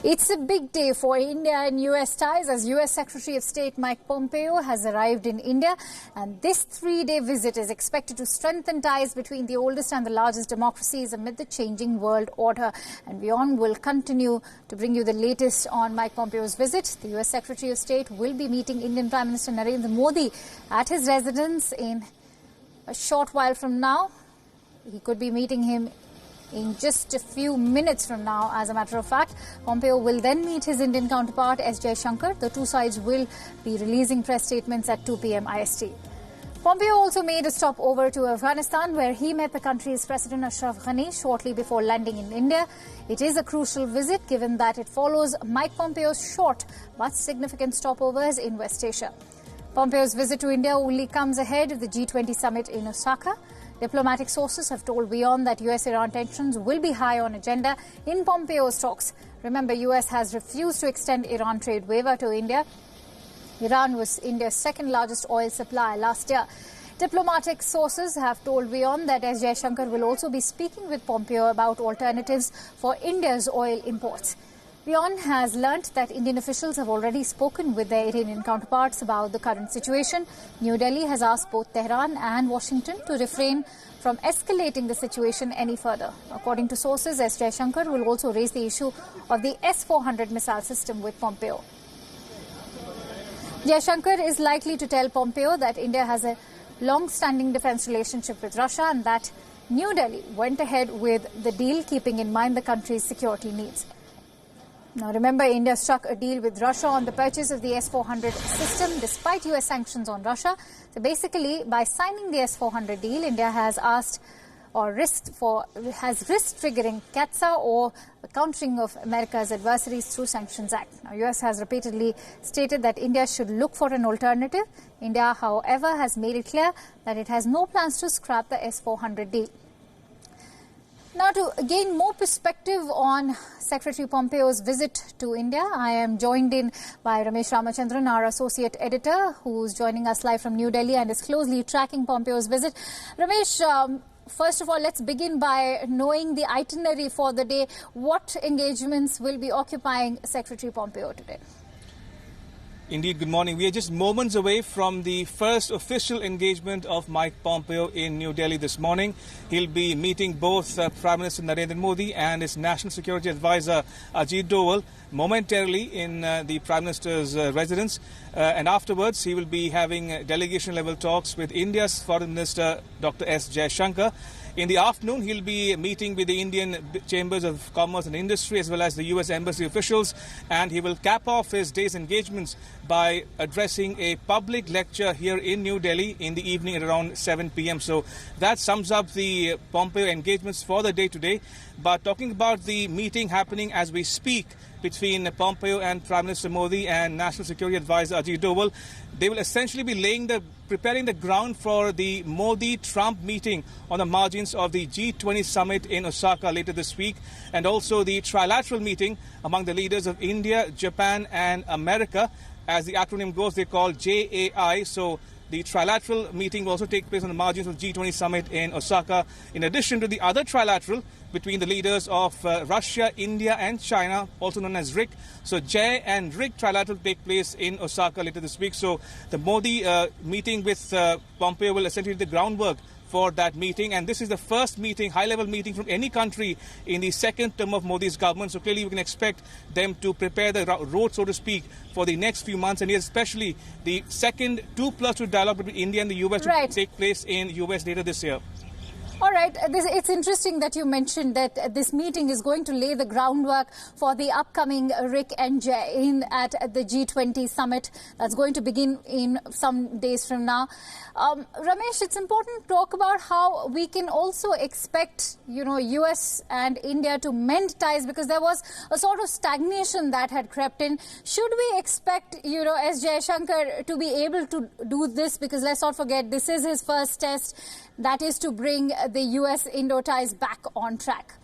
It's a big day for India and US ties as US Secretary of State Mike Pompeo has arrived in India, and this three-day visit is expected to strengthen ties between the oldest and the largest democracies amid the changing world order. And WION will continue to bring you the latest on Mike Pompeo's visit. The US Secretary of State will be meeting Indian Prime Minister Narendra Modi at his residence in a short while from now. He could be meeting him in just a few minutes from now, as a matter of fact. Pompeo will then meet his Indian counterpart, S. Jaishankar. The two sides will be releasing press statements at 2 p.m. IST. Pompeo also made a stop over to Afghanistan, where he met the country's President Ashraf Ghani shortly before landing in India. It is a crucial visit, given that it follows Mike Pompeo's short but significant stopovers in West Asia. Pompeo's visit to India only comes ahead of the G20 summit in Osaka. Diplomatic sources have told WION that US-Iran tensions will be high on agenda in Pompeo's talks. Remember, US has refused to extend Iran trade waiver to India. Iran was India's second largest oil supplier last year. Diplomatic sources have told WION that S. Jaishankar will also be speaking with Pompeo about alternatives for India's oil imports. WION has learnt that Indian officials have already spoken with their Iranian counterparts about the current situation. New Delhi has asked both Tehran and Washington to refrain from escalating the situation any further. According to sources, S. Jaishankar will also raise the issue of the S-400 missile system with Pompeo. Jaishankar is likely to tell Pompeo that India has a long-standing defense relationship with Russia and that New Delhi went ahead with the deal, keeping in mind the country's security needs. Now, remember, India struck a deal with Russia on the purchase of the S-400 system despite US sanctions on Russia. So basically, by signing the S-400 deal, India has risked triggering CAATSA, or the countering of America's adversaries through Sanctions Act. Now, US has repeatedly stated that India should look for an alternative. India, however, has made it clear that it has no plans to scrap the S-400 deal. Now, to gain more perspective on Secretary Pompeo's visit to India, I am joined in by Ramesh Ramachandran, our associate editor, who's joining us live from New Delhi and is closely tracking Pompeo's visit. Ramesh, first of all, let's begin by knowing the itinerary for the day. What engagements will be occupying Secretary Pompeo today? Indeed, good morning. We are just moments away from the first official engagement of Mike Pompeo in New Delhi this morning. He'll be meeting both Prime Minister Narendra Modi and his National Security Advisor Ajit Doval momentarily in the Prime Minister's residence. And afterwards, he will be having delegation-level talks with India's Foreign Minister Dr. S. Jaishankar. In the afternoon, he'll be meeting with the Indian Chambers of Commerce and Industry as well as the US Embassy officials, and he will cap off his day's engagements by addressing a public lecture here in New Delhi in the evening at around 7 p.m. So that sums up the Pompeo engagements for the day today. But talking about the meeting happening as we speak between Pompeo and Prime Minister Modi and National Security Advisor Ajit Doval, they will essentially be preparing the ground for the Modi-Trump meeting on the margins of the G20 summit in Osaka later this week, and also the trilateral meeting among the leaders of India, Japan and America. As the acronym goes, they call JAI. So the trilateral meeting will also take place on the margins of the G20 summit in Osaka, in addition to the other trilateral between the leaders of Russia, India and China, also known as RIC. So J and RIC trilateral take place in Osaka later this week. So the Modi meeting with Pompeo will essentially do the groundwork for that meeting. And this is the first meeting, high-level meeting from any country in the second term of Modi's government. So clearly we can expect them to prepare the road, so to speak, for the next few months. And especially the second 2+2 dialogue between India and the US to take place in US later this year. All right. It's interesting that you mentioned that this meeting is going to lay the groundwork for the upcoming RIC and J at the G20 summit that's going to begin in some days from now. Ramesh, it's important to talk about how we can also expect, US and India to mend ties, because there was a sort of stagnation that had crept in. Should we expect, S. Jaishankar to be able to do this? Because let's not forget, this is his first test, that is to bring the US-Indo ties back on track.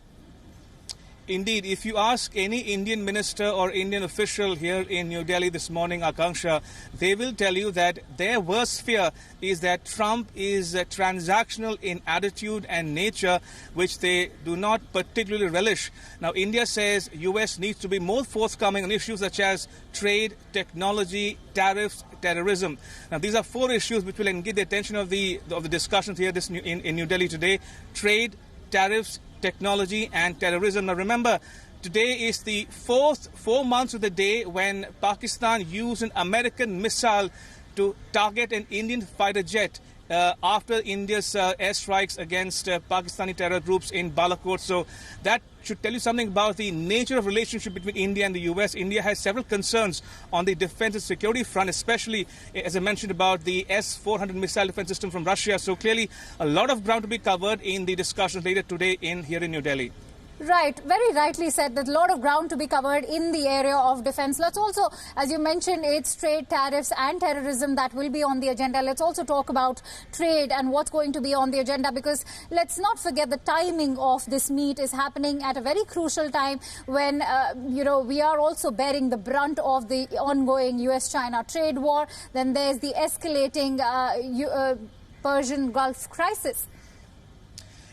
Indeed, if you ask any Indian minister or Indian official here in New Delhi this morning, Akanksha, they will tell you that their worst fear is that Trump is transactional in attitude and nature, which they do not particularly relish. Now, India says US needs to be more forthcoming on issues such as trade, technology, tariffs, terrorism. Now, these are four issues which will engage the attention of the discussions here in New Delhi today: trade, tariffs, technology and terrorism. Now remember, today is the 4 months of the day when Pakistan used an American missile to target an Indian fighter jet after India's airstrikes against Pakistani terror groups in Balakot. So that should tell you something about the nature of relationship between India and the US. India has several concerns on the defense and security front, especially, as I mentioned, about the S-400 missile defense system from Russia. So clearly, a lot of ground to be covered in the discussions later today here in New Delhi. Right, very rightly said, that a lot of ground to be covered in the area of defense. Let's also, as you mentioned, it's trade, tariffs and terrorism that will be on the agenda. Let's also talk about trade and what's going to be on the agenda, because let's not forget the timing of this meet is happening at a very crucial time when, we are also bearing the brunt of the ongoing US-China trade war. Then there's the escalating Persian Gulf crisis.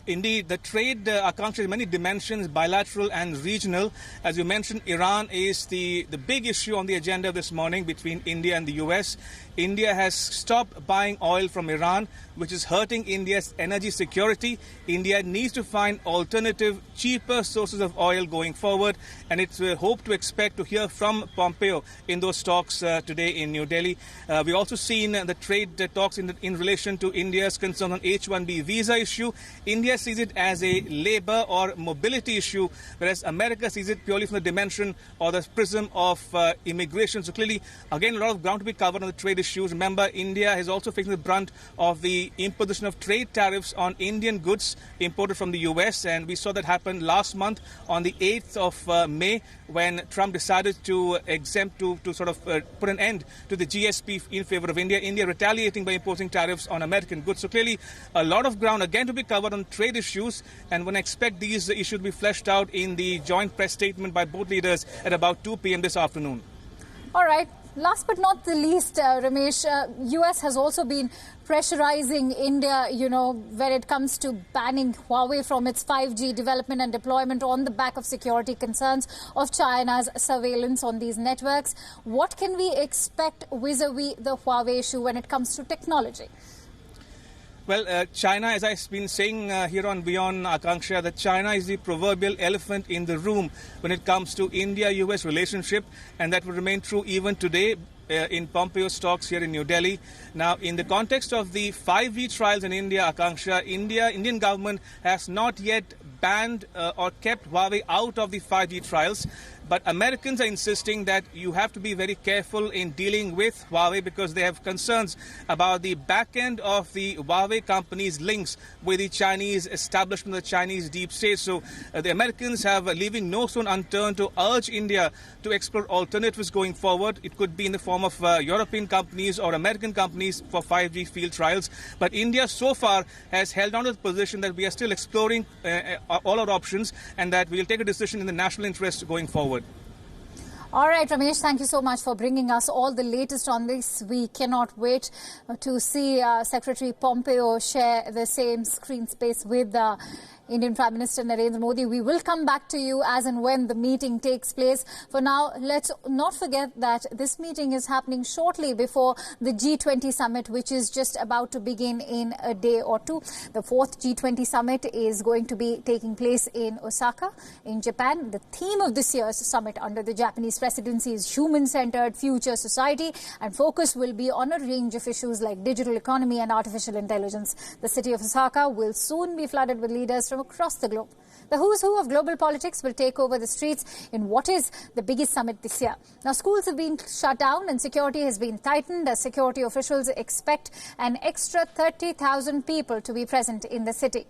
Indeed, the trade Akanksha has many dimensions, bilateral and regional. As you mentioned, Iran is the big issue on the agenda this morning between India and the US. India has stopped buying oil from Iran, which is hurting India's energy security. India needs to find alternative, cheaper sources of oil going forward. And it's hope to expect to hear from Pompeo in those talks today in New Delhi. We've also seen the trade talks in relation to India's concern on H-1B visa issue. India sees it as a labor or mobility issue, whereas America sees it purely from the dimension or the prism of immigration. So clearly, again, a lot of ground to be covered on the trade issues. Remember, India is also facing the brunt of the imposition of trade tariffs on Indian goods imported from the US, and we saw that happen last month on the 8th of May when Trump decided to exempt, to sort of put an end to the GSP in favor of India. India retaliating by imposing tariffs on American goods. So clearly, a lot of ground again to be covered on trade issues, and when I expect these issues to be fleshed out in the joint press statement by both leaders at about 2 p.m. this afternoon. All right. Last but not the least, Ramesh, US has also been pressurizing India, when it comes to banning Huawei from its 5G development and deployment on the back of security concerns of China's surveillance on these networks. What can we expect vis-a-vis the Huawei issue when it comes to technology? Well, China, as I've been saying here on WION, Akanksha, that China is the proverbial elephant in the room when it comes to India-US relationship, and that will remain true even today in Pompeo's talks here in New Delhi. Now, in the context of the 5G trials in India, Akanksha, Indian government has not yet banned or kept Huawei out of the 5G trials. But Americans are insisting that you have to be very careful in dealing with Huawei because they have concerns about the back end of the Huawei company's links with the Chinese establishment, the Chinese deep state. So the Americans have leaving no stone unturned to urge India to explore alternatives going forward. It could be in the form of European companies or American companies for 5G field trials. But India so far has held on to the position that we are still exploring all our options and that we'll take a decision in the national interest going forward. All right, Ramesh, thank you so much for bringing us all the latest on this. We cannot wait to see Secretary Pompeo share the same screen space with Indian Prime Minister Narendra Modi. We will come back to you as and when the meeting takes place. For now, let's not forget that this meeting is happening shortly before the G20 summit, which is just about to begin in a day or two. The fourth G20 summit is going to be taking place in Osaka, in Japan. The theme of this year's summit under the Japanese presidency is human-centered future society, and focus will be on a range of issues like digital economy and artificial intelligence. The city of Osaka will soon be flooded with leaders from across the globe. The who's who of global politics will take over the streets in what is the biggest summit this year. Now, schools have been shut down and security has been tightened as security officials expect an extra 30,000 people to be present in the city.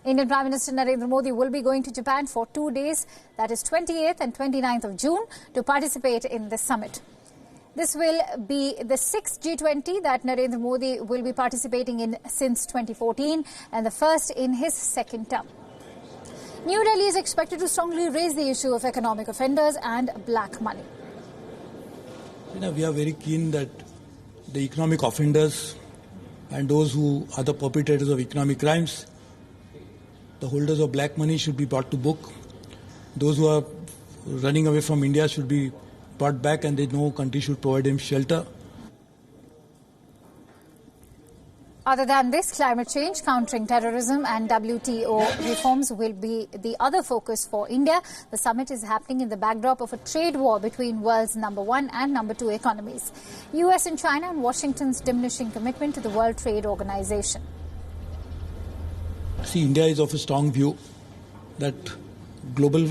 Indian Prime Minister Narendra Modi will be going to Japan for 2 days, that is 28th and 29th of June, to participate in this summit. This will be the 6th G20 that Narendra Modi will be participating in since 2014 and the first in his second term. New Delhi is expected to strongly raise the issue of economic offenders and black money. We are very keen that the economic offenders and those who are the perpetrators of economic crimes, the holders of black money should be brought to book. Those who are running away from India should be brought back, and no country should provide them shelter. Other than this, climate change, countering terrorism and WTO reforms will be the other focus for India. The summit is happening in the backdrop of a trade war between world's number 1 and number 2 economies, US and China, and Washington's diminishing commitment to the World Trade Organization. See, India is of a strong view that global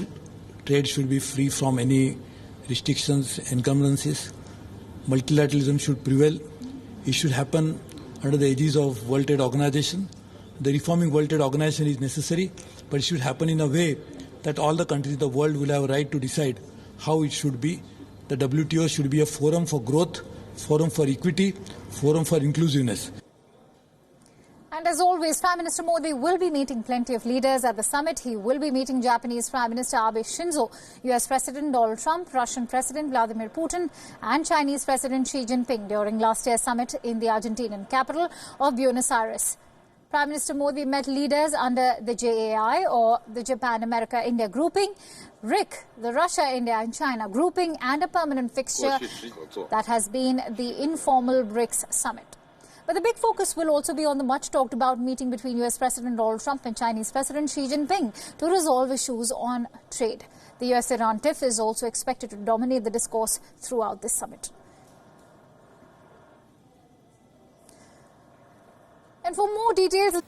trade should be free from any restrictions, encumbrances. Multilateralism should prevail. It should happen under the aegis of World Trade Organization. The reforming World Trade Organization is necessary, but it should happen in a way that all the countries in the world will have a right to decide how it should be. The WTO should be a forum for growth, forum for equity, forum for inclusiveness. And as always, Prime Minister Modi will be meeting plenty of leaders at the summit. He will be meeting Japanese Prime Minister Abe Shinzo, US President Donald Trump, Russian President Vladimir Putin, and Chinese President Xi Jinping during last year's summit in the Argentinian capital of Buenos Aires. Prime Minister Modi met leaders under the JAI, or the Japan-America-India grouping, RIC, the Russia-India and China grouping, and a permanent fixture that has been the informal BRICS summit. But the big focus will also be on the much-talked-about meeting between US President Donald Trump and Chinese President Xi Jinping to resolve issues on trade. The US-Iran tiff is also expected to dominate the discourse throughout this summit. And for more details...